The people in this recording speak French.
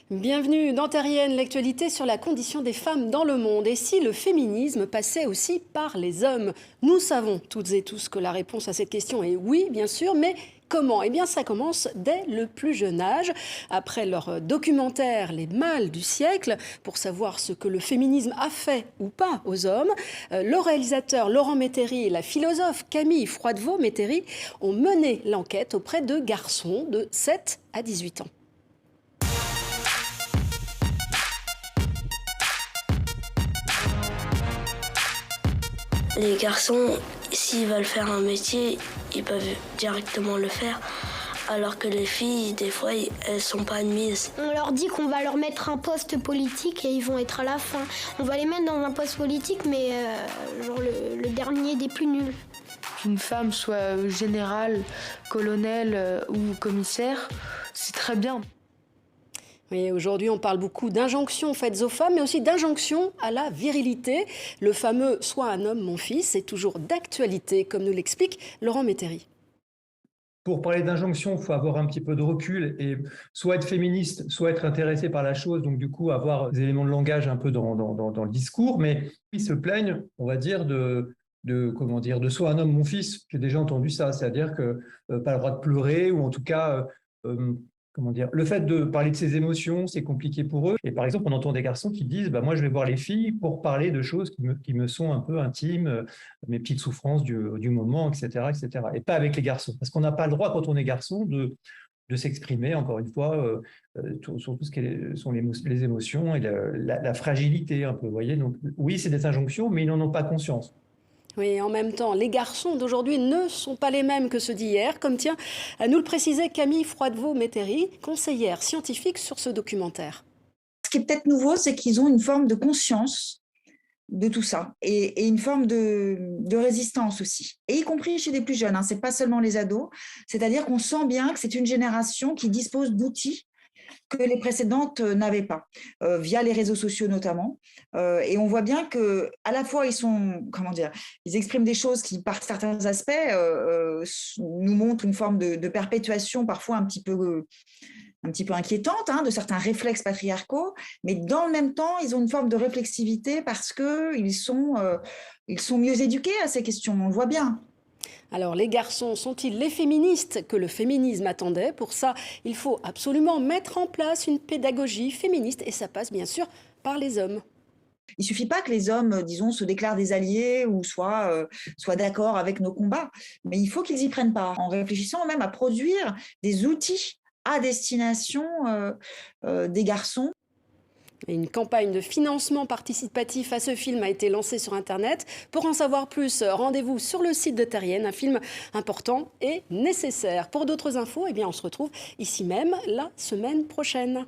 Bienvenue dans Terrienne, l'actualité sur la condition des femmes dans le monde. Et si le féminisme passait aussi par les hommes? Nous savons toutes et tous que la réponse à cette question est oui, bien sûr, mais comment? Eh bien, ça commence dès le plus jeune âge. Après leur documentaire « Les mâles du siècle », pour savoir ce que le féminisme a fait ou pas aux hommes, le réalisateur Laurent Métairie et la philosophe Camille Froidevaux-Métairie ont mené l'enquête auprès de garçons de 7 à 18 ans. Les garçons, s'ils veulent faire un métier, ils peuvent directement le faire. Alors que les filles, des fois, elles sont pas admises. On leur dit qu'on va leur mettre un poste politique et ils vont être à la fin. On va les mettre dans un poste politique, mais genre le dernier des plus nuls. Qu'une femme soit générale, colonel ou commissaire, c'est très bien. Et aujourd'hui, on parle beaucoup d'injonctions faites aux femmes, mais aussi d'injonctions à la virilité. Le fameux « Sois un homme, mon fils » est toujours d'actualité, comme nous l'explique Laurent Métairie. Pour parler d'injonction, il faut avoir un petit peu de recul et soit être féministe, soit être intéressé par la chose, donc du coup avoir des éléments de langage un peu dans le discours, mais ils se plaignent, on va dire, de sois un homme, mon fils. J'ai déjà entendu ça, c'est-à-dire que pas le droit de pleurer, ou en tout cas le fait de parler de ses émotions, c'est compliqué pour eux. Et par exemple, on entend des garçons qui disent moi, je vais voir les filles pour parler de choses qui me sont un peu intimes, mes petites souffrances du moment, etc., etc. Et pas avec les garçons. Parce qu'on n'a pas le droit, quand on est garçon, de s'exprimer, encore une fois, sur tout ce qui sont les émotions et la fragilité, un peu. Vous voyez. Donc, oui, c'est des injonctions, mais ils n'en ont pas conscience. Oui, en même temps, les garçons d'aujourd'hui ne sont pas les mêmes que ceux d'hier, comme tient à nous le préciser Camille Froidevaux-Métairie, conseillère scientifique sur ce documentaire. Ce qui est peut-être nouveau, c'est qu'ils ont une forme de conscience de tout ça et une forme de résistance aussi, et y compris chez les plus jeunes, hein, c'est pas seulement les ados, c'est-à-dire qu'on sent bien que c'est une génération qui dispose d'outils que les précédentes n'avaient pas, via les réseaux sociaux notamment. Et on voit bien qu'à la fois, ils expriment des choses qui, par certains aspects, nous montrent une forme de perpétuation parfois un petit peu inquiétante, hein, de certains réflexes patriarcaux, mais dans le même temps, ils ont une forme de réflexivité parce qu'ils sont mieux éduqués à ces questions, on le voit bien. Alors, les garçons sont-ils les féministes que le féminisme attendait? Pour ça, il faut absolument mettre en place une pédagogie féministe et ça passe bien sûr par les hommes. Il ne suffit pas que les hommes, disons, se déclarent des alliés ou soient d'accord avec nos combats, mais il faut qu'ils y prennent part, en réfléchissant même à produire des outils à destination des garçons. Et une campagne de financement participatif à ce film a été lancée sur Internet. Pour en savoir plus, rendez-vous sur le site de Terrienne, un film important et nécessaire. Pour d'autres infos, on se retrouve ici même la semaine prochaine.